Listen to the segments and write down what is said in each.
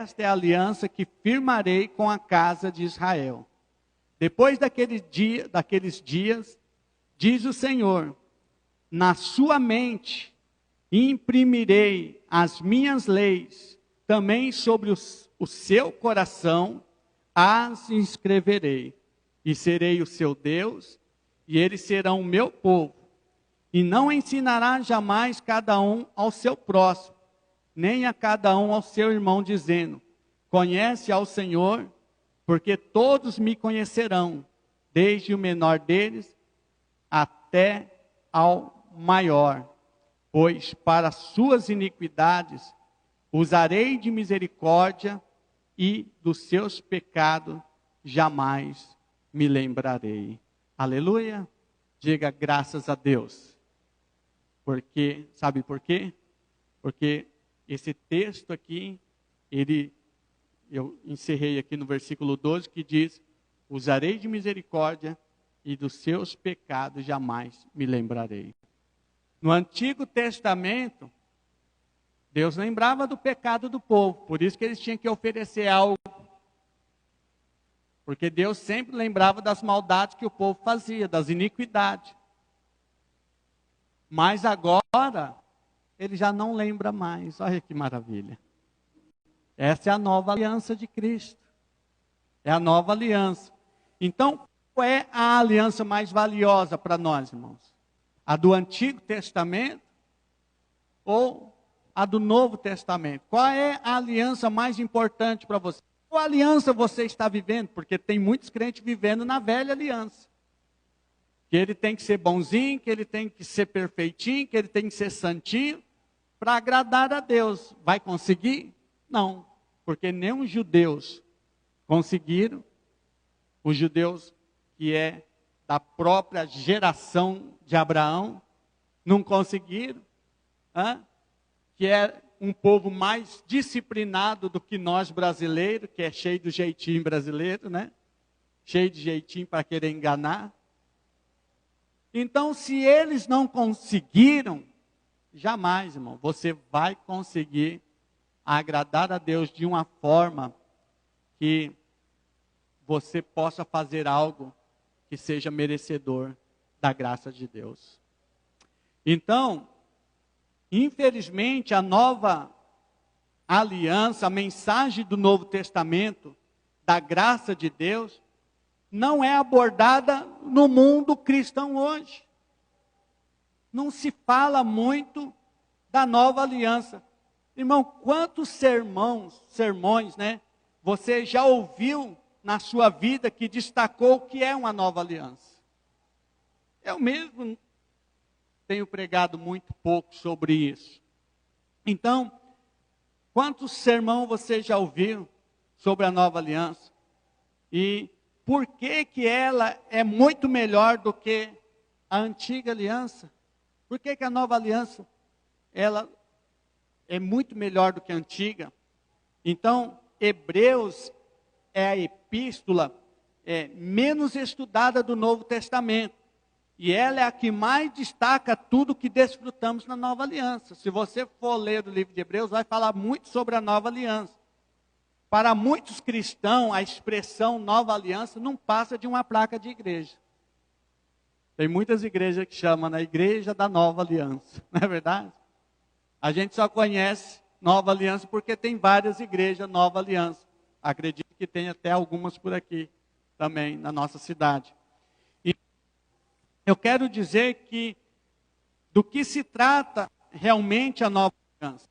esta é a aliança que firmarei com a casa de Israel. Depois daqueles dias, diz o Senhor, na sua mente imprimirei as minhas leis, também sobre o seu coração as inscreverei, e serei o seu Deus, e eles serão o meu povo. E não ensinará jamais cada um ao seu próximo, nem a cada um ao seu irmão, dizendo, conhece ao Senhor, porque todos me conhecerão, desde o menor deles até ao maior. Pois para suas iniquidades usarei de misericórdia, e dos seus pecados jamais me lembrarei. Aleluia. Diga graças a Deus. Porque, sabe por quê? Porque esse texto aqui, eu encerrei aqui no versículo 12, que diz, usarei de misericórdia e dos seus pecados jamais me lembrarei. No Antigo Testamento, Deus lembrava do pecado do povo, por isso que eles tinham que oferecer algo. Porque Deus sempre lembrava das maldades que o povo fazia, das iniquidades. Mas agora, ele já não lembra mais. Olha que maravilha. Essa é a nova aliança de Cristo. É a nova aliança. Então, qual é a aliança mais valiosa para nós, irmãos? A do Antigo Testamento ou a do Novo Testamento? Qual é a aliança mais importante para você? Qual aliança você está vivendo? Porque tem muitos crentes vivendo na velha aliança. Que ele tem que ser bonzinho, que ele tem que ser perfeitinho, que ele tem que ser santinho, para agradar a Deus. Vai conseguir? Não, porque nem os judeus conseguiram. Os judeus que é da própria geração de Abraão, não conseguiram. Que é um povo mais disciplinado do que nós brasileiros, que é cheio do jeitinho brasileiro, né? Cheio de jeitinho para querer enganar. Então, se eles não conseguiram, jamais, irmão, você vai conseguir agradar a Deus de uma forma que você possa fazer algo que seja merecedor da graça de Deus. Então, infelizmente, a nova aliança, a mensagem do Novo Testamento, da graça de Deus, não é abordada no mundo cristão hoje. Não se fala muito da nova aliança. Irmão, quantos sermões, né, você já ouviu na sua vida que destacou o que é uma nova aliança? Eu mesmo tenho pregado muito pouco sobre isso. Então, quantos sermões você já ouviu sobre a nova aliança? E por que ela é muito melhor do que a antiga aliança? Por que a nova aliança ela é muito melhor do que a antiga? Então, Hebreus é a epístola menos estudada do Novo Testamento. E ela é a que mais destaca tudo que desfrutamos na nova aliança. Se você for ler o livro de Hebreus, vai falar muito sobre a nova aliança. Para muitos cristãos, a expressão nova aliança não passa de uma placa de igreja. Tem muitas igrejas que chamam na igreja da nova aliança, não é verdade? A gente só conhece nova aliança porque tem várias igrejas nova aliança. Acredito que tem até algumas por aqui também na nossa cidade. E eu quero dizer que do que se trata realmente a nova aliança.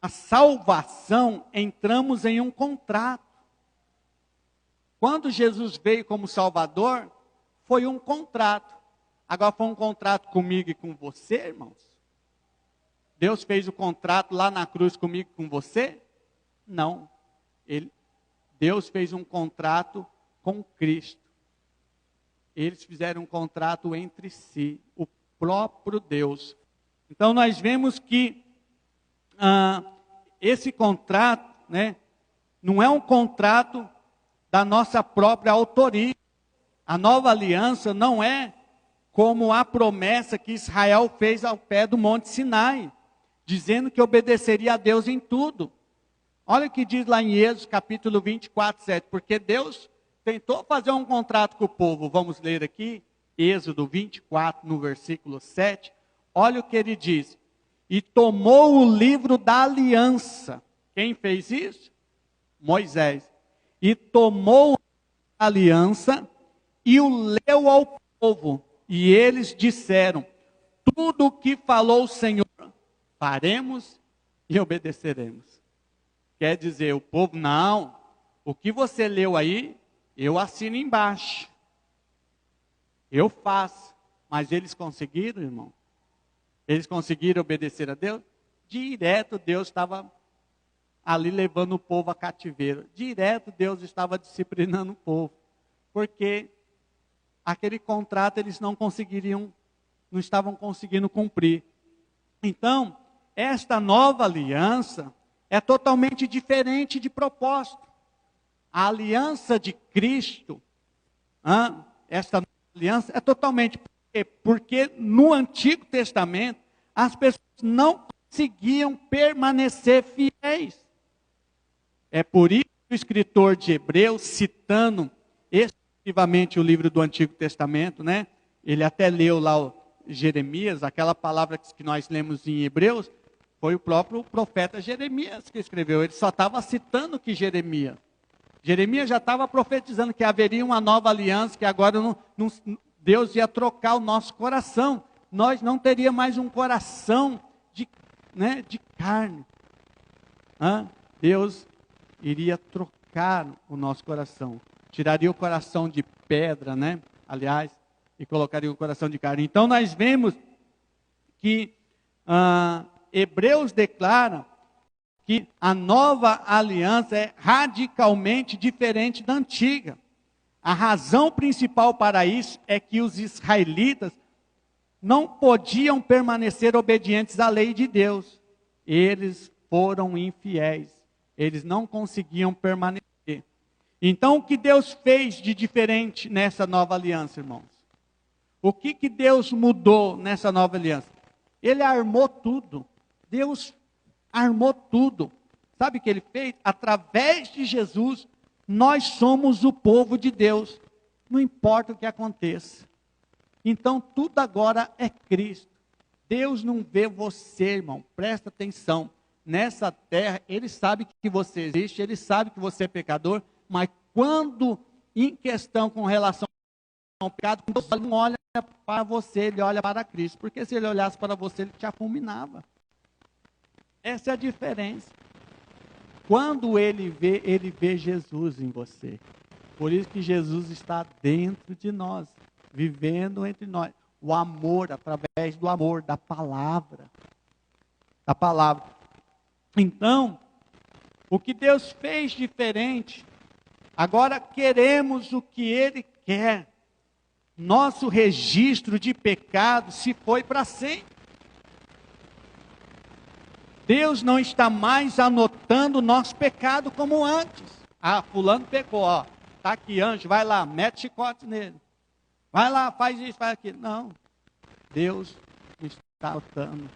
A salvação, entramos em um contrato. Quando Jesus veio como Salvador, foi um contrato. Agora foi um contrato comigo e com você, irmãos? Deus fez o contrato lá na cruz comigo e com você? Não. Deus fez um contrato com Cristo. Eles fizeram um contrato entre si, o próprio Deus. Então nós vemos que esse contrato, né, não é um contrato da nossa própria autoria. A nova aliança não é como a promessa que Israel fez ao pé do Monte Sinai, dizendo que obedeceria a Deus em tudo. Olha o que diz lá em Êxodo capítulo 24, 7. Porque Deus tentou fazer um contrato com o povo. Vamos ler aqui, Êxodo 24, no versículo 7. Olha o que ele diz. E tomou o livro da aliança. Quem fez isso? Moisés. E tomou a aliança e o leu ao povo. E eles disseram: tudo o que falou o Senhor, faremos e obedeceremos. Quer dizer, o povo, não, o que você leu aí, eu assino embaixo. Eu faço. Mas eles conseguiram, irmão? Eles conseguiram obedecer a Deus? Direto Deus estava ali levando o povo a cativeiro. Direto Deus estava disciplinando o povo. Porque aquele contrato eles não estavam conseguindo cumprir. Então, esta nova aliança é totalmente diferente de propósito. A aliança de Cristo, esta nova aliança é totalmente... Porque no Antigo Testamento, as pessoas não conseguiam permanecer fiéis. É por isso que o escritor de Hebreus, citando exclusivamente o livro do Antigo Testamento, né? Ele até leu lá o Jeremias, aquela palavra que nós lemos em Hebreus, foi o próprio profeta Jeremias que escreveu. Ele só estava citando que Jeremias já estava profetizando que haveria uma nova aliança, que agora Deus ia trocar o nosso coração. Nós não teríamos mais um coração de carne. Deus iria trocar o nosso coração. Tiraria o coração de pedra, aliás, e colocaria o coração de carne. Então nós vemos que Hebreus declara que a nova aliança é radicalmente diferente da antiga. A razão principal para isso é que os israelitas não podiam permanecer obedientes à lei de Deus. Eles foram infiéis. Eles não conseguiam permanecer. Então, o que Deus fez de diferente nessa nova aliança, irmãos? O que Deus mudou nessa nova aliança? Ele armou tudo. Deus armou tudo. Sabe o que Ele fez? Através de Jesus, nós somos o povo de Deus. Não importa o que aconteça. Então, tudo agora é Cristo. Deus não vê você, irmão. Presta atenção. Nessa terra, Ele sabe que você existe. Ele sabe que você é pecador. Mas quando, em questão com relação ao pecado, Deus não olha para você, Ele olha para Cristo. Porque se Ele olhasse para você, Ele te afulminava. Essa é a diferença. Quando Ele vê Jesus em você. Por isso que Jesus está dentro de nós, vivendo entre nós. O amor, através do amor, da palavra. Da palavra. Então, o que Deus fez diferente, agora queremos o que Ele quer. Nosso registro de pecado se foi para sempre. Deus não está mais anotando o nosso pecado como antes. Fulano pecou, está aqui, anjo, vai lá, mete chicote nele. Vai lá, faz isso, faz aquilo. Não, Deus não está anotando.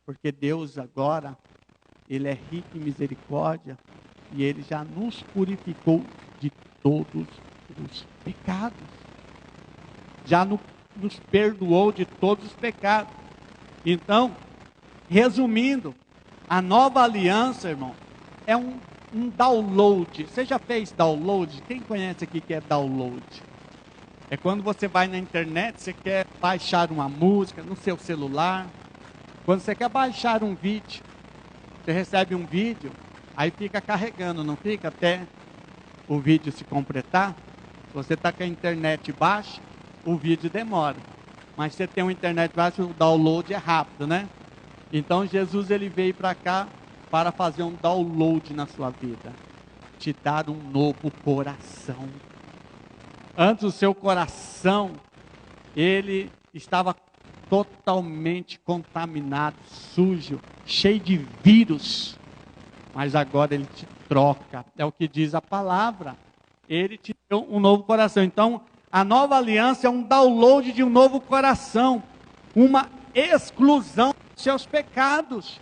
Porque Deus agora, Ele é rico em misericórdia e Ele já nos purificou de todos os pecados. Já nos perdoou de todos os pecados. Então, resumindo, a nova aliança, irmão, é um download. Você já fez download? Quem conhece aqui que é download? É quando você vai na internet, você quer baixar uma música no seu celular. Quando você quer baixar um vídeo, você recebe um vídeo, aí fica carregando, não fica até o vídeo se completar? Se você está com a internet baixa, o vídeo demora. Mas se você tem uma internet baixa, o download é rápido, né? Então Jesus ele veio para cá para fazer um download na sua vida. Te dar um novo coração. Antes o seu coração, ele estava totalmente contaminado, sujo, cheio de vírus. Mas agora ele te troca. É o que diz a palavra. Ele te deu um novo coração. Então, a nova aliança é um download de um novo coração. Uma exclusão dos seus pecados.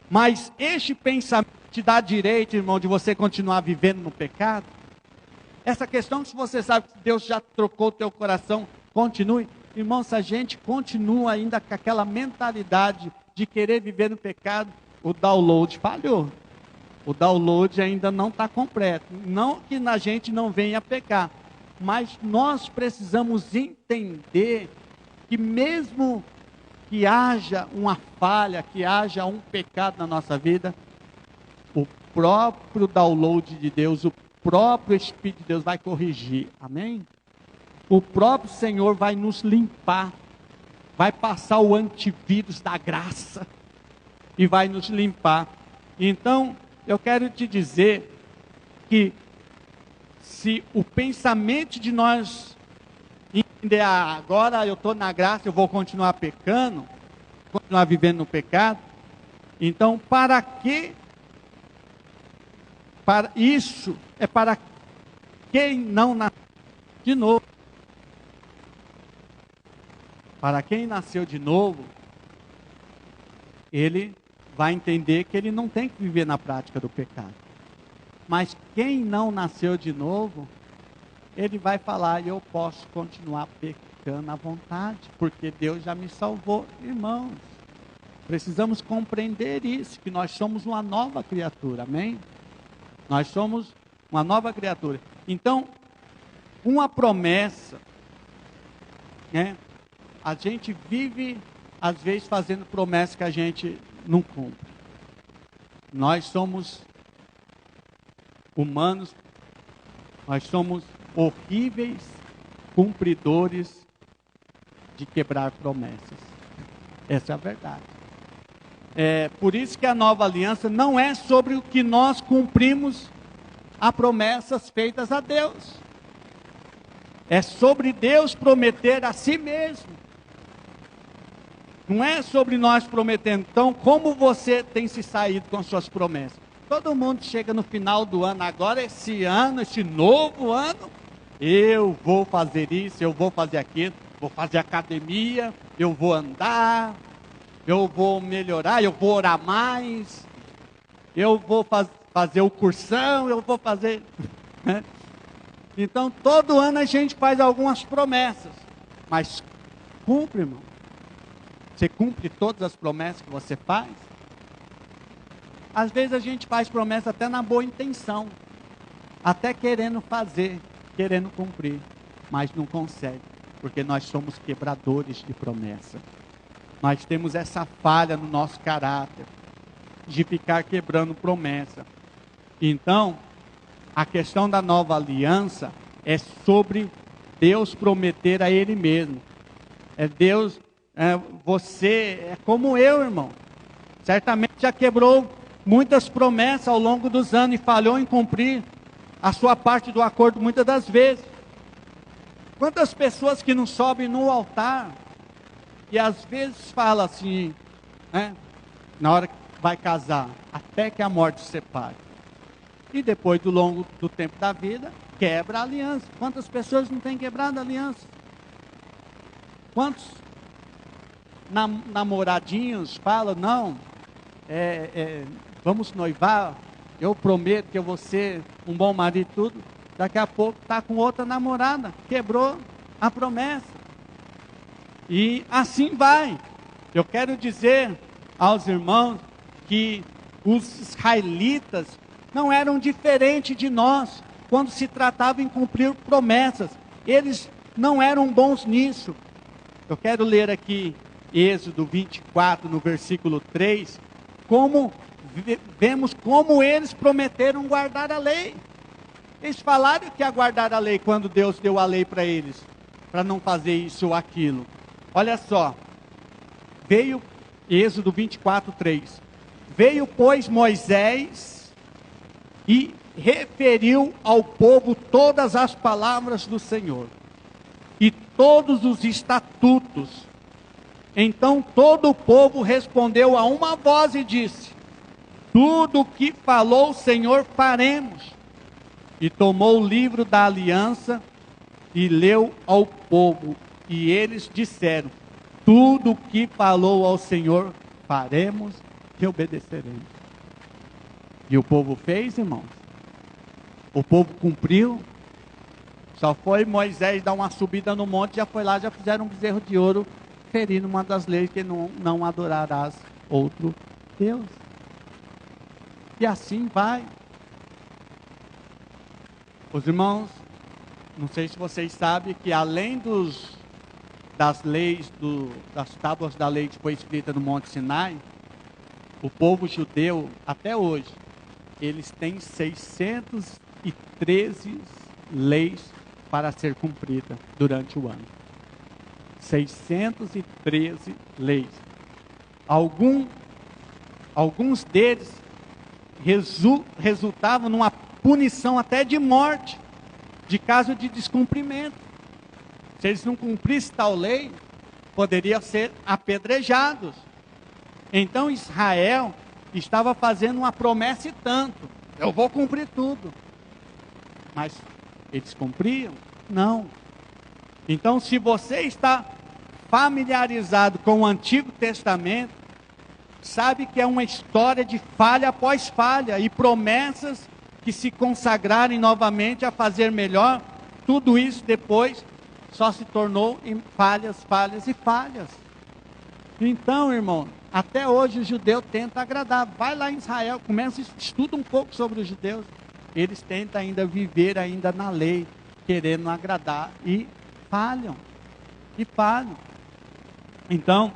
Mas este pensamento te dá direito, irmão, de você continuar vivendo no pecado. Essa questão que você sabe que Deus já trocou o teu coração, continue. Irmão, se a gente continua ainda com aquela mentalidade de querer viver no pecado, o download falhou. O download ainda não está completo. Não que a gente não venha pecar, mas nós precisamos entender que mesmo que haja uma falha, que haja um pecado na nossa vida, o próprio download de Deus, o próprio Espírito de Deus vai corrigir. Amém? O próprio Senhor vai nos limpar, vai passar o antivírus da graça e vai nos limpar. Então, eu quero te dizer que se o pensamento de nós entender, agora eu estou na graça, eu vou continuar pecando, continuar vivendo no pecado, então para que? Para isso é para quem não nasceu de novo. Para quem nasceu de novo, ele vai entender que ele não tem que viver na prática do pecado. Mas quem não nasceu de novo, ele vai falar, eu posso continuar pecando à vontade, porque Deus já me salvou. Irmãos, precisamos compreender isso, que nós somos uma nova criatura, amém? Nós somos uma nova criatura. Então, uma promessa, né? A gente vive, às vezes, fazendo promessas que a gente não cumpre. Nós somos humanos, nós somos horríveis cumpridores de quebrar promessas. Essa é a verdade. Por isso que a nova aliança não é sobre o que nós cumprimos a promessas feitas a Deus. É sobre Deus prometer a si mesmo. Não é sobre nós prometendo. Então, como você tem se saído com suas promessas? Todo mundo chega no final do ano, agora esse ano, esse novo ano, eu vou fazer isso, eu vou fazer aquilo, vou fazer academia, eu vou andar, eu vou melhorar, eu vou orar mais, eu vou fazer o cursão, eu vou fazer... Então, todo ano a gente faz algumas promessas, mas cumpre, irmão. Você cumpre todas as promessas que você faz? Às vezes a gente faz promessa até na boa intenção, até querendo fazer, querendo cumprir, mas não consegue, porque nós somos quebradores de promessa. Nós temos essa falha no nosso caráter, de ficar quebrando promessa. Então, a questão da nova aliança é sobre Deus prometer a Ele mesmo. Deus... você é como eu, irmão. Certamente já quebrou muitas promessas ao longo dos anos e falhou em cumprir a sua parte do acordo muitas das vezes. Quantas pessoas que não sobem no altar e às vezes falam assim, na hora que vai casar, até que a morte se separe. E depois do longo do tempo da vida, quebra a aliança. Quantas pessoas não têm quebrado a aliança? Quantos namoradinhos falam, não, vamos noivar, eu prometo que eu vou ser um bom marido e tudo, daqui a pouco está com outra namorada, quebrou a promessa, e assim vai. Eu quero dizer aos irmãos que os israelitas não eram diferentes de nós, quando se tratava em cumprir promessas, eles não eram bons nisso. Eu quero ler aqui Êxodo 24, no versículo 3, vemos como eles prometeram guardar a lei. Eles falaram que ia guardar a lei quando Deus deu a lei para eles, para não fazer isso ou aquilo. Olha só, veio Êxodo 24, 3. Veio, pois, Moisés e referiu ao povo todas as palavras do Senhor e todos os estatutos. Então todo o povo respondeu a uma voz e disse: tudo o que falou o Senhor faremos. E tomou o livro da aliança e leu ao povo. E eles disseram: tudo o que falou ao Senhor faremos e obedeceremos. E o povo fez, irmãos. O povo cumpriu. Só foi Moisés dar uma subida no monte, já foi lá, já fizeram um bezerro de ouro, ferindo uma das leis que não adorarás outro Deus. E assim vai. Os irmãos, não sei se vocês sabem que além das leis, das tábuas da lei que foi escrita no Monte Sinai, o povo judeu, até hoje, eles têm 613 leis para ser cumprida durante o ano. 613 leis. Alguns deles resultavam numa punição até de morte, de caso de descumprimento. Se eles não cumprissem tal lei, poderiam ser apedrejados. Então Israel estava fazendo uma promessa e tanto: eu vou cumprir tudo. Mas eles cumpriam? Não. Então, se você está familiarizado com o Antigo Testamento, sabe que é uma história de falha após falha e promessas que se consagrarem novamente a fazer melhor. Tudo isso depois só se tornou em falhas, falhas e falhas. Então, irmão, até hoje o judeu tenta agradar. Vai lá em Israel, estuda um pouco sobre os judeus. Eles tentam ainda viver ainda na lei, querendo agradar, e falham. Então,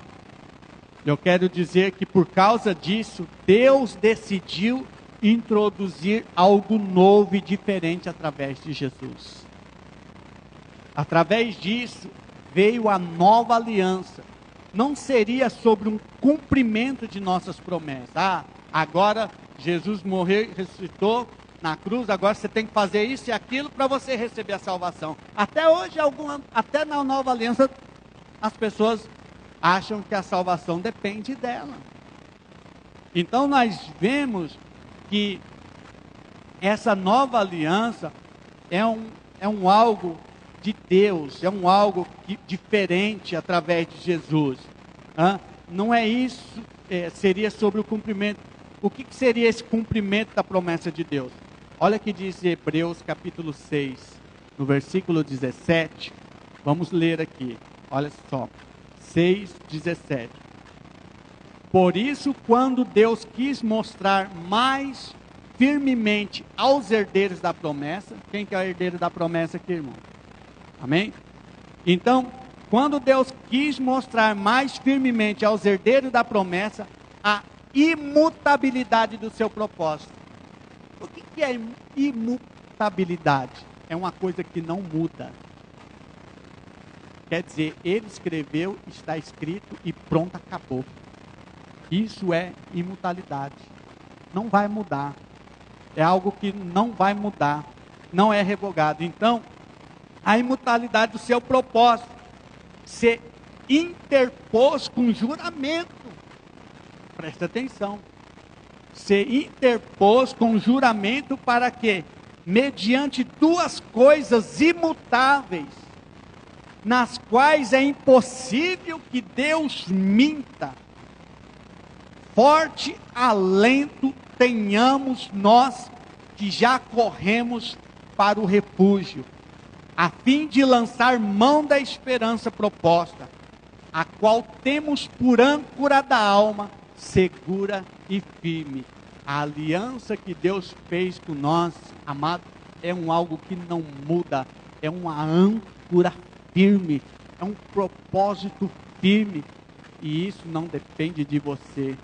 eu quero dizer que por causa disso, Deus decidiu introduzir algo novo e diferente através de Jesus. Através disso, veio a nova aliança. Não seria sobre um cumprimento de nossas promessas. Agora Jesus morreu e ressuscitou na cruz, agora você tem que fazer isso e aquilo para você receber a salvação. Até hoje, até na nova aliança, as pessoas acham que a salvação depende dela. Então nós vemos que essa nova aliança é um algo de Deus, é um algo diferente através de Jesus. Não é isso, seria sobre o cumprimento. O que seria esse cumprimento da promessa de Deus? Olha que diz Hebreus capítulo 6, no versículo 17. Vamos ler aqui, olha só, 6:17. Por isso, quando Deus quis mostrar mais firmemente aos herdeiros da promessa, quem que é o herdeiro da promessa aqui, irmão? Amém? Então, quando Deus quis mostrar mais firmemente aos herdeiros da promessa a imutabilidade do seu propósito. O que é imutabilidade? É uma coisa que não muda. Quer dizer, ele escreveu, está escrito e pronto, acabou. Isso é imutabilidade. Não vai mudar. É algo que não vai mudar. Não é revogado. Então, a imutabilidade do seu propósito se interpôs com juramento. Presta atenção. Se interpôs com juramento para que, mediante duas coisas imutáveis, nas quais é impossível que Deus minta, forte alento tenhamos nós que já corremos para o refúgio, a fim de lançar mão da esperança proposta, a qual temos por âncora da alma, segura e firme. A aliança que Deus fez com nós, amado, é algo que não muda, é uma âncora firme, é um propósito firme, e isso não depende de você,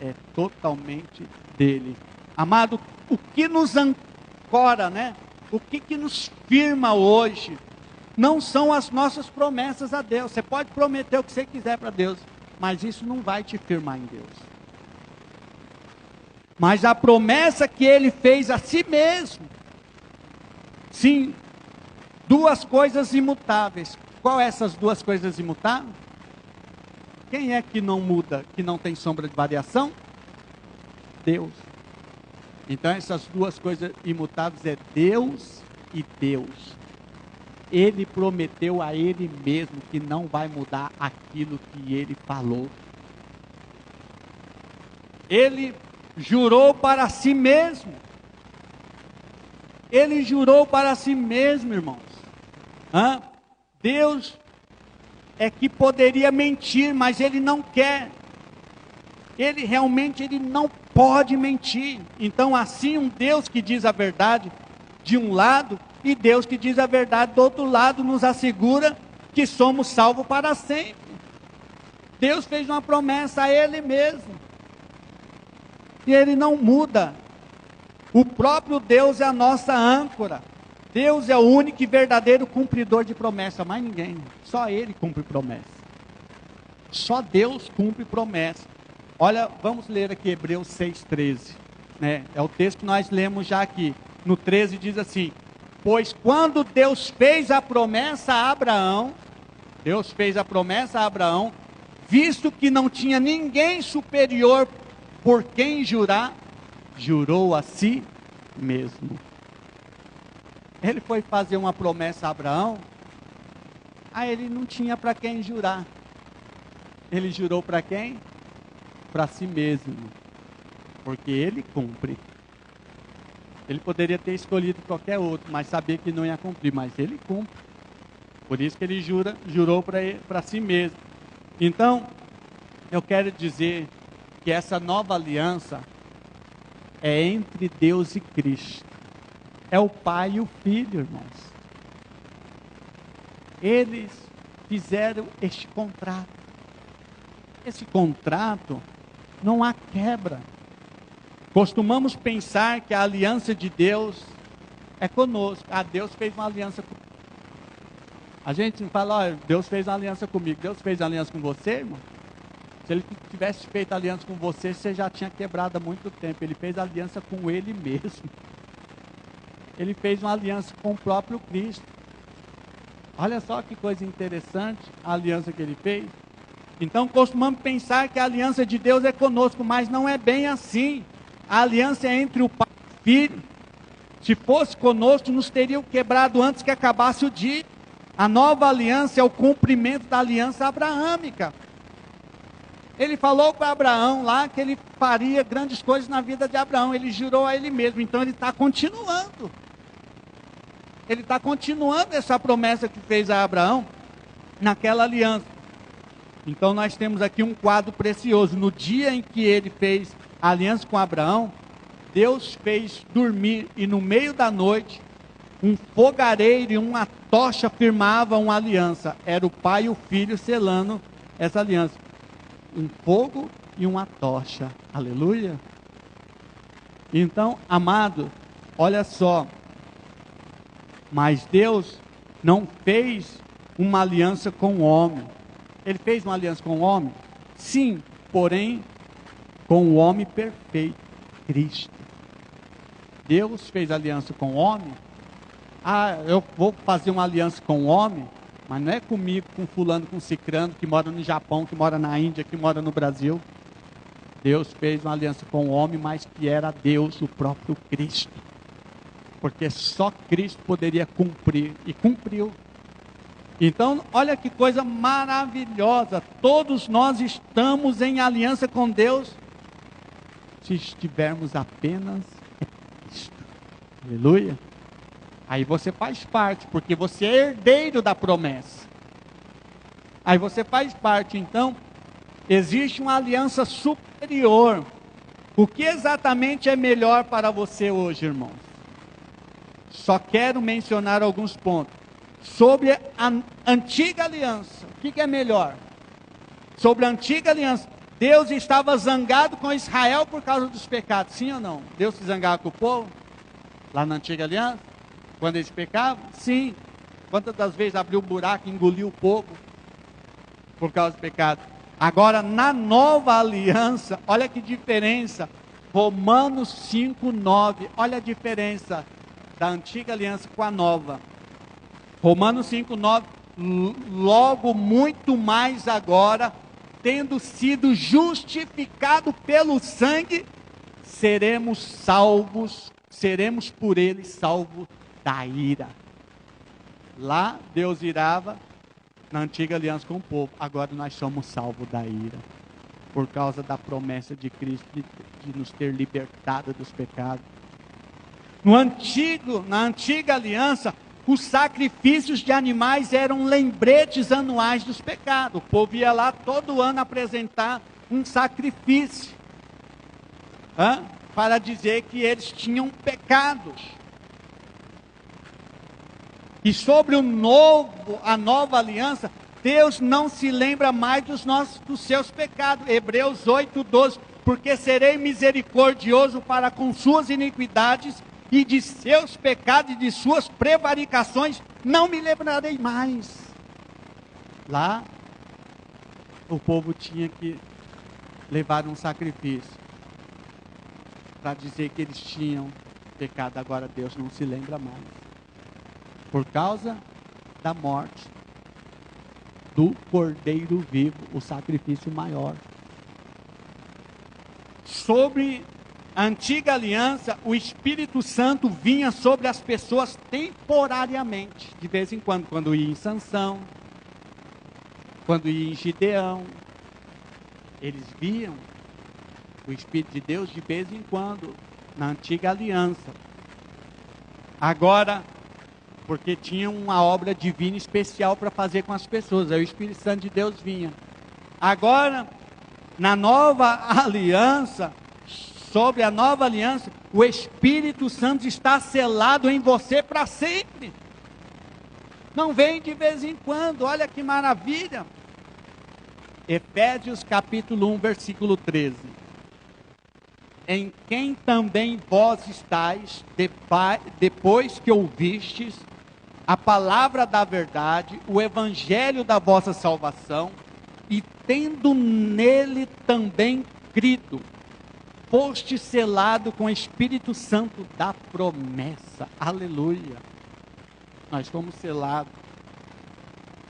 é totalmente dele. Amado, o que nos ancora, né? O que nos firma hoje, não são as nossas promessas a Deus. Você pode prometer o que você quiser para Deus, mas isso não vai te firmar em Deus. Mas a promessa que ele fez a si mesmo. Sim, duas coisas imutáveis. Qual essas duas coisas imutáveis? Quem é que não muda, que não tem sombra de variação? Deus. Então essas duas coisas imutáveis é Deus e Deus. Ele prometeu a ele mesmo que não vai mudar aquilo que ele falou. Ele jurou para si mesmo. Ele jurou para si mesmo, irmãos. Deus é que poderia mentir, mas Ele não quer. Ele realmente não pode mentir. Então, assim, um Deus que diz a verdade de um lado, e Deus que diz a verdade do outro lado, nos assegura que somos salvos para sempre. Deus fez uma promessa a Ele mesmo. E Ele não muda. O próprio Deus é a nossa âncora. Deus é o único e verdadeiro cumpridor de promessa, mais ninguém. Só Ele cumpre promessa. Só Deus cumpre promessa. Olha, vamos ler aqui Hebreus 6,13. Né? É o texto que nós lemos já aqui. No 13 diz assim: pois quando Deus fez a promessa a Abraão, visto que não tinha ninguém superior por quem jurar, jurou a si mesmo. Ele foi fazer uma promessa a Abraão, ele não tinha para quem jurar. Ele jurou para quem? Para si mesmo, porque Ele cumpre. Ele poderia ter escolhido qualquer outro, mas sabia que não ia cumprir, mas Ele cumpre. Por isso que Ele jurou para si mesmo. Então, eu quero dizer que essa nova aliança é entre Deus e Cristo. É o Pai e o Filho, irmãos. Eles fizeram este contrato. Esse contrato não há quebra. Costumamos pensar que a aliança de Deus é conosco. Deus fez uma aliança comigo. A gente fala, Deus fez uma aliança comigo. Deus fez uma aliança com você, irmão? Se Ele tivesse feito aliança com você, você já tinha quebrado há muito tempo. Ele fez aliança com Ele mesmo. Ele fez uma aliança com o próprio Cristo. Olha só que coisa interessante a aliança que Ele fez. Então costumamos pensar que a aliança de Deus é conosco, mas não é bem assim. A aliança é entre o Pai e o Filho. Se fosse conosco, nos teriam quebrado antes que acabasse o dia. A nova aliança é o cumprimento da aliança abraâmica. Ele falou para Abraão lá que ele faria grandes coisas na vida de Abraão. Ele jurou a ele mesmo. Então ele está continuando. Ele está continuando essa promessa que fez a Abraão naquela aliança. Então nós temos aqui um quadro precioso. No dia em que ele fez a aliança com Abraão, Deus fez dormir, e no meio da noite, um fogareiro e uma tocha firmavam uma aliança. Era o Pai e o Filho selando essa aliança. Um fogo e uma tocha. Aleluia. Então, amado, olha só. Mas Deus não fez uma aliança com o homem. Ele fez uma aliança com o homem? Sim, porém, com o homem perfeito, Cristo. Deus fez aliança com o homem? Eu vou fazer uma aliança com o homem, mas não é comigo, com fulano, com cicrano, que mora no Japão, que mora na Índia, que mora no Brasil. Deus fez uma aliança com o homem, mas que era Deus, o próprio Cristo. Porque só Cristo poderia cumprir, e cumpriu. Então, olha que coisa maravilhosa. Todos nós estamos em aliança com Deus, se estivermos apenas em Cristo. Aleluia. Aí você faz parte, porque você é herdeiro da promessa. Aí você faz parte. Então, existe uma aliança superior. O que exatamente é melhor para você hoje, irmãos? Só quero mencionar alguns pontos. Sobre a antiga aliança, o que é melhor? Sobre a antiga aliança, Deus estava zangado com Israel por causa dos pecados, sim ou não? Deus se zangava com o povo, lá na antiga aliança, quando eles pecavam? Sim. Quantas das vezes abriu um buraco e engoliu o povo por causa do pecado? Agora, na nova aliança, olha que diferença. Romanos 5:9, olha a diferença da antiga aliança com a nova. Romanos 5:9, logo muito mais agora, tendo sido justificado pelo sangue, seremos salvos, seremos por ele salvos da ira. Lá Deus irava na antiga aliança com o povo, agora nós somos salvos da ira. por causa da promessa de Cristo de nos ter libertado dos pecados. Na antiga aliança, os sacrifícios de animais eram lembretes anuais dos pecados. O povo ia lá todo ano apresentar um sacrifício, para dizer que eles tinham pecados. E sobre a nova aliança, Deus não se lembra mais dos seus pecados. Hebreus 8:12, porque serei misericordioso para com suas iniquidades, e de seus pecados e de suas prevaricações não me lembrarei mais. Lá, o povo tinha que levar um sacrifício para dizer que eles tinham pecado. Agora Deus não se lembra mais, por causa da morte do Cordeiro vivo, o sacrifício maior. Sobre a antiga aliança, o Espírito Santo vinha sobre as pessoas temporariamente, de vez em quando ia em Sansão, quando ia em Gideão, eles viam o Espírito de Deus de vez em quando, na antiga aliança. Agora, porque tinha uma obra divina especial para fazer com as pessoas, aí o Espírito Santo de Deus vinha. Agora, na nova aliança, sobre a nova aliança, o Espírito Santo está selado em você para sempre. Não vem de vez em quando, olha que maravilha. Efésios capítulo 1, versículo 13. Em quem também vós estáis, depois que ouvistes a palavra da verdade, o evangelho da vossa salvação, e tendo nele também crido, foste selado com o Espírito Santo da promessa. Aleluia. Nós fomos selados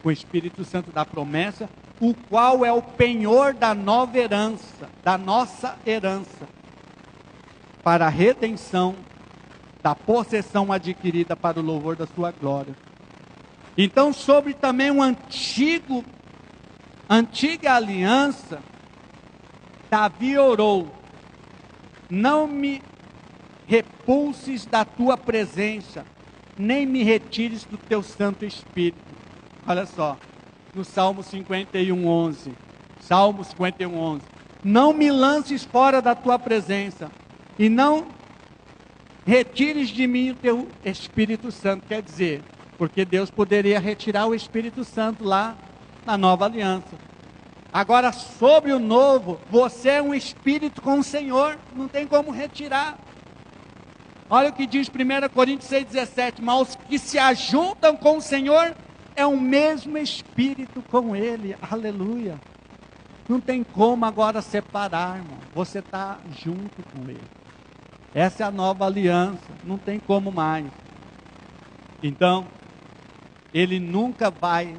com o Espírito Santo da promessa, o qual é o penhor da nova herança, da nossa herança, para a redenção da possessão adquirida para o louvor da sua glória. Então, sobre também antiga aliança, Davi orou: não me repulses da tua presença, nem me retires do teu Santo Espírito. Olha só, no Salmo 51:11. Salmo 51:11. Não me lances fora da tua presença, e não retires de mim o teu Espírito Santo. Quer dizer, porque Deus poderia retirar o Espírito Santo lá na nova aliança. Agora, sobre o novo, você é um espírito com o Senhor, não tem como retirar. Olha o que diz 1 Coríntios 6,17. Mas os que se ajuntam com o Senhor é o mesmo espírito com Ele. Aleluia. Não tem como agora separar, irmão. Você está junto com Ele. Essa é a nova aliança, não tem como mais. Então, Ele nunca vai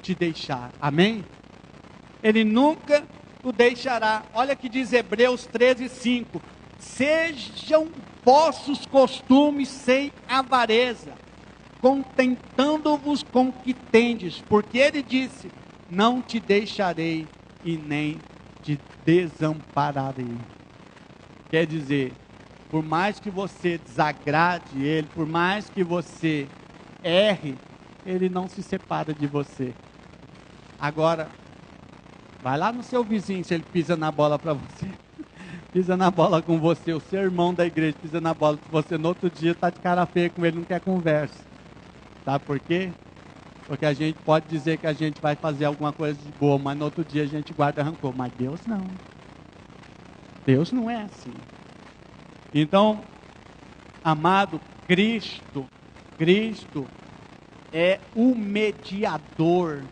te deixar. Amém? Ele nunca o deixará. Olha que diz Hebreus 13:5. Sejam vossos costumes sem avareza, contentando-vos com o que tendes, porque ele disse: não te deixarei e nem te desampararei. Quer dizer, por mais que você desagrade ele, por mais que você erre, ele não se separa de você. Agora, vai lá no seu vizinho, se ele pisa na bola para você, pisa na bola com você, o seu irmão da igreja pisa na bola com você, no outro dia está de cara feia com ele, não quer conversa. Sabe por quê? Porque a gente pode dizer que a gente vai fazer alguma coisa de boa, mas no outro dia a gente guarda rancor. Mas Deus não. Deus não é assim. Então, amado, Cristo é o mediador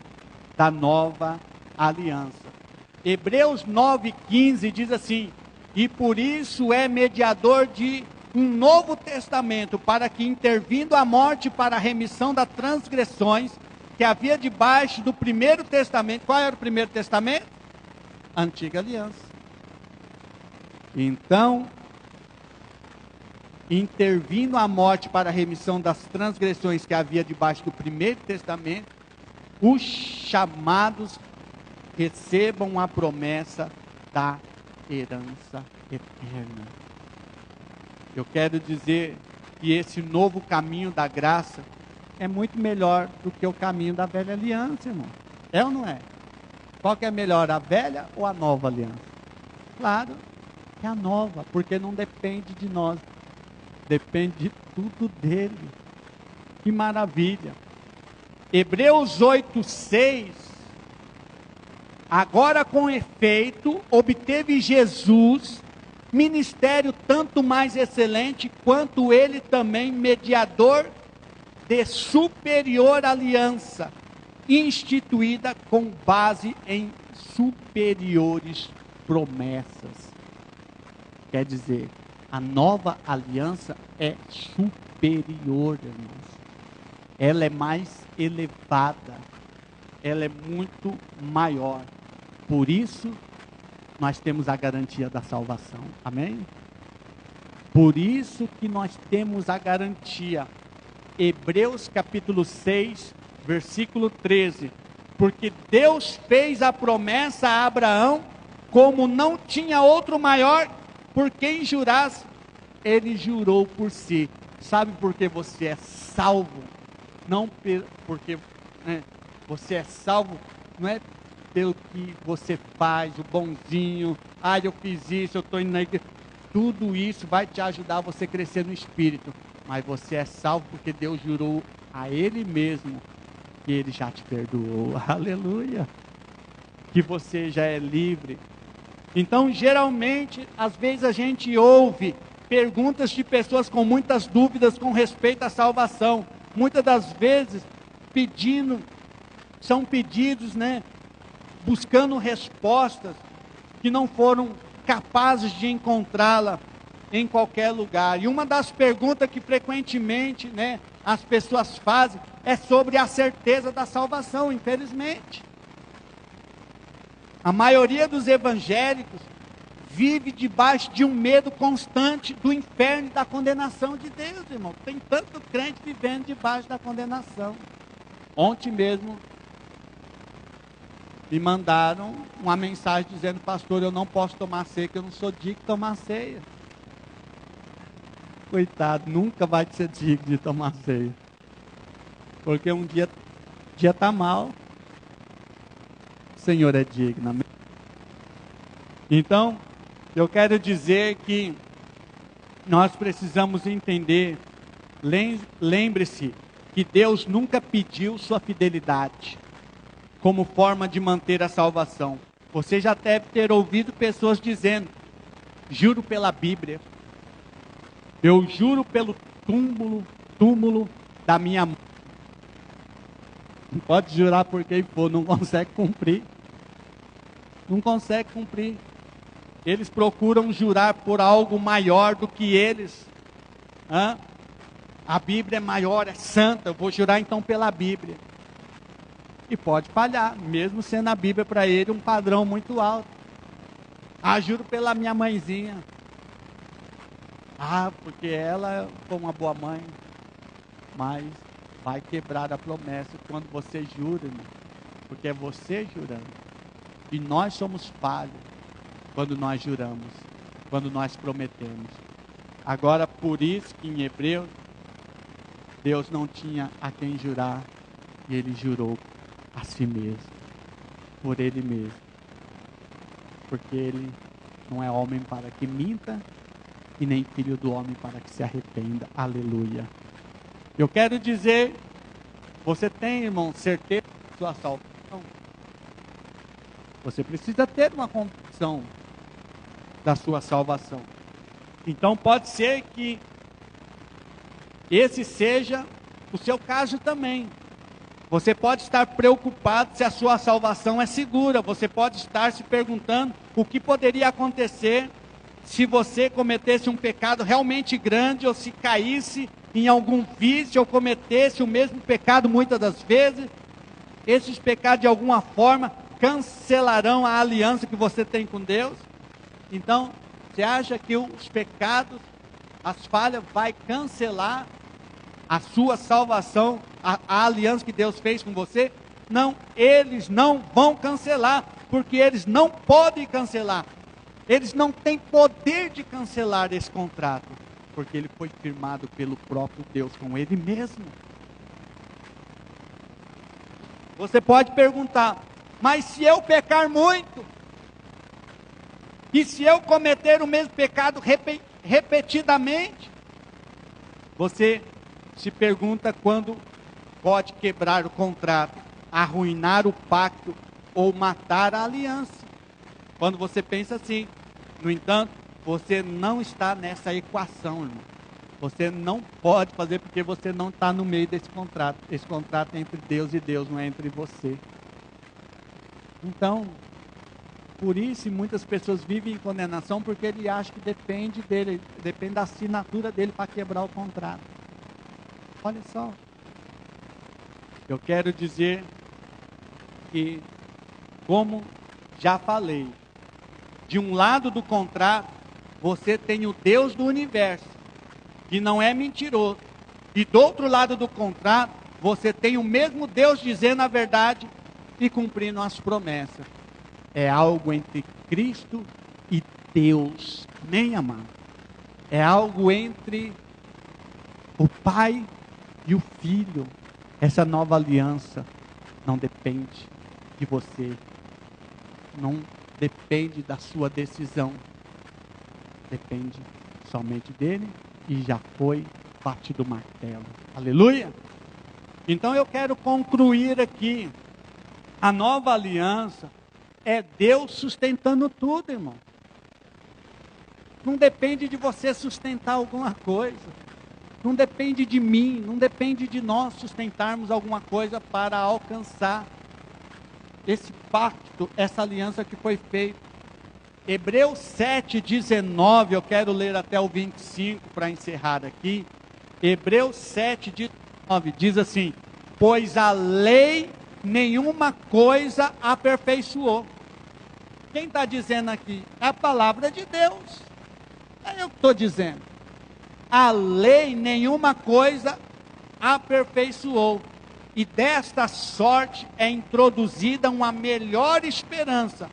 da nova aliança. Hebreus 9:15 diz assim: e por isso é mediador de um novo testamento, para que, intervindo a morte para a remissão das transgressões que havia debaixo do primeiro testamento. Qual era o primeiro testamento? A antiga aliança. Então, intervindo a morte para a remissão das transgressões que havia debaixo do primeiro testamento, os chamados recebam a promessa da herança eterna. Eu quero dizer que esse novo caminho da graça é muito melhor do que o caminho da velha aliança, irmão. É ou não é? Qual que é melhor, a velha ou a nova aliança? Claro que a nova, porque não depende de nós, depende de tudo dele. Que maravilha! Hebreus 8:6. Agora, com efeito, obteve Jesus ministério tanto mais excelente, quanto ele também mediador de superior aliança, instituída com base em superiores promessas. Quer dizer, a nova aliança é superior, irmãos. Ela é mais elevada, ela é muito maior. Por isso, nós temos a garantia da salvação. Amém? Por isso que nós temos a garantia. Hebreus capítulo 6, versículo 13. Porque Deus fez a promessa a Abraão, como não tinha outro maior por quem jurasse, ele jurou por si. Sabe por que você é salvo? Não porque você é salvo, não é pelo que você faz, o bonzinho, eu fiz isso, eu estou indo na igreja. Tudo isso vai te ajudar a você crescer no Espírito. Mas você é salvo porque Deus jurou a Ele mesmo que Ele já te perdoou. Aleluia! Que você já é livre. Então, geralmente, às vezes a gente ouve perguntas de pessoas com muitas dúvidas com respeito à salvação. Muitas das vezes são pedidos, buscando respostas que não foram capazes de encontrá-la em qualquer lugar. E uma das perguntas que frequentemente, as pessoas fazem é sobre a certeza da salvação, infelizmente. A maioria dos evangélicos vive debaixo de um medo constante do inferno e da condenação de Deus, irmão. Tem tanto crente vivendo debaixo da condenação. Ontem mesmo me mandaram uma mensagem dizendo: pastor, eu não posso tomar ceia, que eu não sou digno de tomar ceia. Coitado, nunca vai ser digno de tomar ceia. Porque um dia está mal. O Senhor é digno. Amém? Então, eu quero dizer que nós precisamos entender, lembre-se que Deus nunca pediu sua fidelidade como forma de manter a salvação. Você já deve ter ouvido pessoas dizendo: juro pela Bíblia, eu juro pelo túmulo da minha mãe. Não pode jurar por quem for, não consegue cumprir. Não consegue cumprir. Eles procuram jurar por algo maior do que eles. A Bíblia é maior, é santa, eu vou jurar então pela Bíblia. E pode falhar, mesmo sendo a Bíblia para ele um padrão muito alto. Juro pela minha mãezinha. Porque ela foi uma boa mãe. Mas vai quebrar a promessa quando você jura, irmão. Porque é você jurando. E nós somos falhos quando nós juramos, quando nós prometemos. Agora, por isso que em Hebreus, Deus não tinha a quem jurar, e Ele jurou a si mesmo, por Ele mesmo. Porque Ele não é homem para que minta, e nem filho do homem para que se arrependa. Aleluia. Eu quero dizer, você tem, irmão, certeza da sua salvação? Você precisa ter uma convicção da sua salvação. Então pode ser que esse seja o seu caso também. Você pode estar preocupado se a sua salvação é segura. Você pode estar se perguntando o que poderia acontecer se você cometesse um pecado realmente grande, ou se caísse em algum vício, ou cometesse o mesmo pecado muitas das vezes. Esses pecados de alguma forma cancelarão a aliança que você tem com Deus. Então, você acha que os pecados, as falhas, vai cancelar a sua salvação, a aliança que Deus fez com você? Não, eles não vão cancelar, porque eles não podem cancelar. Eles não têm poder de cancelar esse contrato, porque ele foi firmado pelo próprio Deus com ele mesmo. Você pode perguntar, mas se eu pecar muito, e se eu cometer o mesmo pecado repetidamente, você se pergunta quando pode quebrar o contrato, arruinar o pacto ou matar a aliança. Quando você pensa assim, no entanto, você não está nessa equação, irmão. Você não pode fazer porque você não está no meio desse contrato. Esse contrato é entre Deus e Deus, não é entre você. Então, por isso muitas pessoas vivem em condenação porque ele acha que depende dele, depende da assinatura dele para quebrar o contrato. Olha só. Eu quero dizer que, como já falei, de um lado do contrato, você tem o Deus do universo, que não é mentiroso. E do outro lado do contrato, você tem o mesmo Deus dizendo a verdade e cumprindo as promessas. É algo entre Cristo e Deus. Amém, amado? É algo entre o Pai e o Filho. Essa nova aliança não depende de você. Não depende da sua decisão. Depende somente dele e já foi batido o martelo. Aleluia! Então eu quero concluir aqui. A nova aliança é Deus sustentando tudo, irmão. Não depende de você sustentar alguma coisa. Não depende de mim, não depende de nós sustentarmos alguma coisa para alcançar esse pacto, essa aliança que foi feita. Hebreus 7:19, eu quero ler até o 25 para encerrar aqui. Hebreus 7:19 diz assim: pois a lei nenhuma coisa aperfeiçoou. Quem está dizendo aqui? É a palavra de Deus. É eu que estou dizendo. A lei nenhuma coisa aperfeiçoou. E desta sorte é introduzida uma melhor esperança,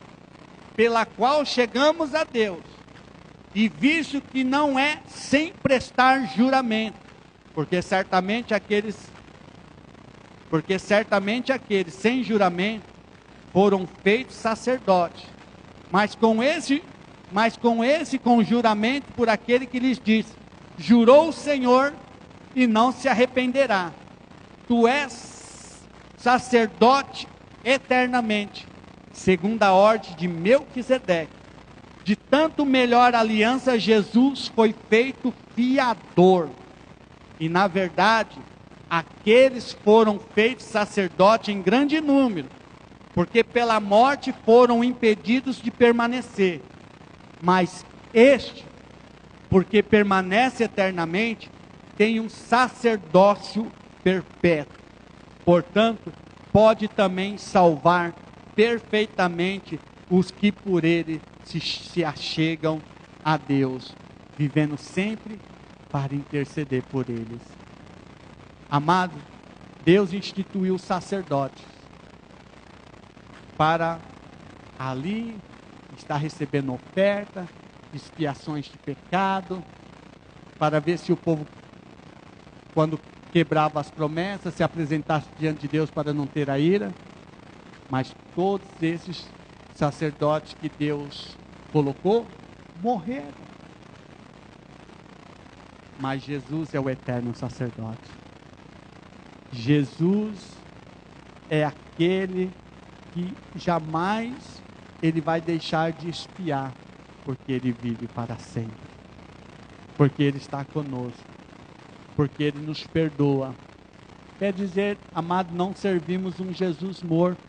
pela qual chegamos a Deus. E visto que não é sem prestar juramento, porque certamente aqueles sem juramento foram feitos sacerdotes, mas com juramento por aquele que lhes disse: jurou o Senhor e não se arrependerá. Tu és sacerdote eternamente, segundo a ordem de Melquisedeque. De tanto melhor aliança, Jesus foi feito fiador. E na verdade, aqueles foram feitos sacerdote em grande número, porque pela morte foram impedidos de permanecer. Mas este, porque permanece eternamente, tem um sacerdócio perpétuo. Portanto, pode também salvar perfeitamente os que por ele se achegam a Deus, vivendo sempre para interceder por eles. Amado, Deus instituiu sacerdotes para ali estar recebendo oferta, expiações de pecado, para ver se o povo, quando quebrava as promessas, se apresentasse diante de Deus para não ter a ira. Mas todos esses sacerdotes que Deus colocou, morreram. Mas Jesus é o eterno sacerdote. Jesus é aquele que jamais ele vai deixar de expiar, porque ele vive para sempre. Porque ele está conosco. Porque ele nos perdoa. Quer dizer, amado, não servimos um Jesus morto,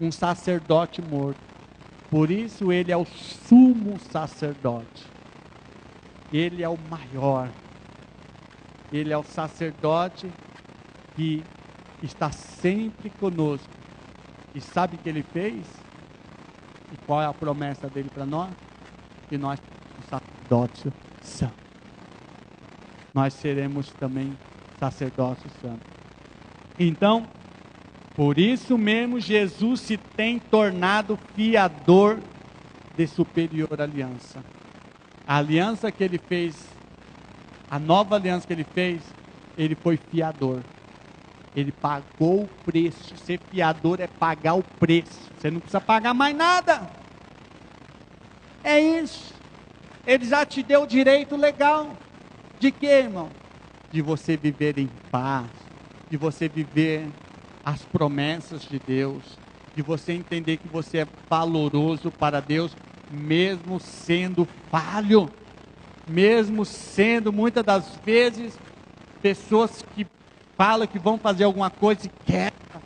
um sacerdote morto. Por isso ele é o sumo sacerdote. Ele é o maior. Ele é o sacerdote que está sempre conosco. E sabe o que ele fez? E qual é a promessa dele para nós? Que nós, o sacerdócio santo, nós seremos também sacerdócio santo. Então, por isso mesmo Jesus se tem tornado fiador de superior aliança. A aliança que ele fez, a nova aliança que ele fez, ele foi fiador. Ele pagou o preço. Ser fiador é pagar o preço. Você não precisa pagar mais nada. É isso. Ele já te deu o direito legal. De quê, irmão? De você viver em paz. De você viver as promessas de Deus. De você entender que você é valoroso para Deus, mesmo sendo falho. Mesmo sendo, muitas das vezes, pessoas que falam que vão fazer alguma coisa e quebram.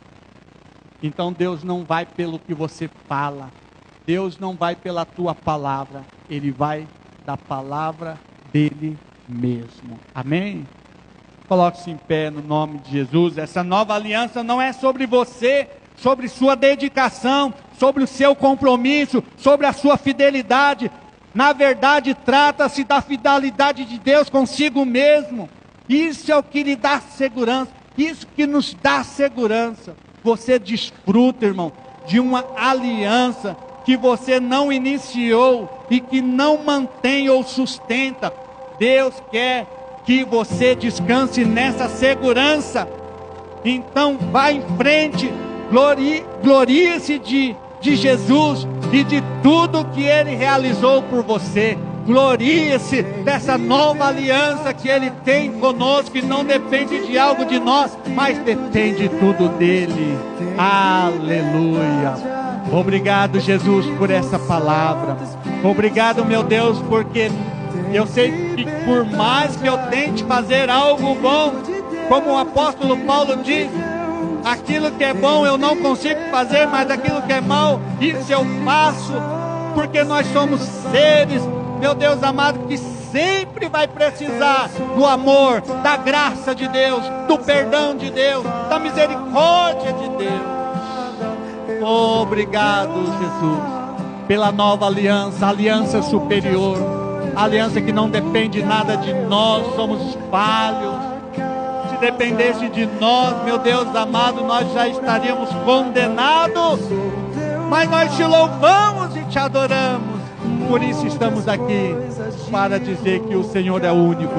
Então Deus não vai pelo que você fala. Deus não vai pela tua palavra. Ele vai da palavra dele mesmo. Amém? Coloque-se em pé no nome de Jesus. Essa nova aliança não é sobre você, sobre sua dedicação, sobre o seu compromisso, sobre a sua fidelidade. Na verdade, trata-se da fidelidade de Deus consigo mesmo. Isso é o que lhe dá segurança. Isso que nos dá segurança. Você desfruta, irmão, de uma aliança que você não iniciou e que não mantém ou sustenta. Deus quer que você descanse nessa segurança. Então vá em frente, glorie-se de Jesus e de tudo que Ele realizou por você. Glorie-se dessa nova aliança que Ele tem conosco, que não depende de algo de nós, mas depende tudo dEle. Aleluia. Obrigado, Jesus, por essa palavra. Obrigado, meu Deus, porque eu sei que por mais que eu tente fazer algo bom, como o apóstolo Paulo diz, aquilo que é bom eu não consigo fazer, mas aquilo que é mal, isso eu faço, porque nós somos seres, meu Deus amado, que sempre vai precisar do amor, da graça de Deus, do perdão de Deus, da misericórdia de Deus. Obrigado, Jesus, pela nova aliança, aliança superior, aliança que não depende nada de nós, somos falhos. Se dependesse de nós, meu Deus amado, nós já estaríamos condenados, mas nós te louvamos e te adoramos. Por isso estamos aqui, para dizer que o Senhor é único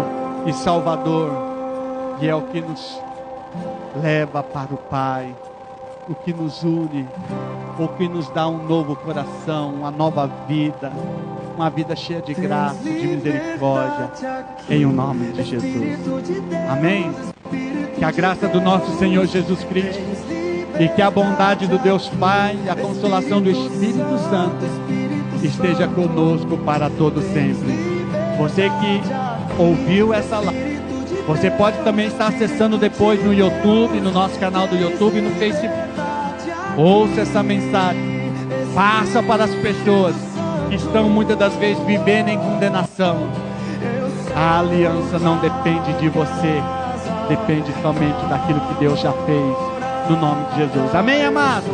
e Salvador, e é o que nos leva para o Pai, o que nos une, o que nos dá um novo coração, uma nova vida, uma vida cheia de graça, de misericórdia, em o nome de Jesus. Amém? Que a graça do nosso Senhor Jesus Cristo e que a bondade do Deus Pai e a consolação do Espírito Santo esteja conosco para todo sempre. Você que ouviu essa live, você pode também estar acessando depois no YouTube, no nosso canal do YouTube e no Facebook. Ouça essa mensagem, passa para as pessoas que estão muitas das vezes vivendo em condenação. A aliança não depende de você, depende somente daquilo que Deus já fez, no nome de Jesus. Amém, amado?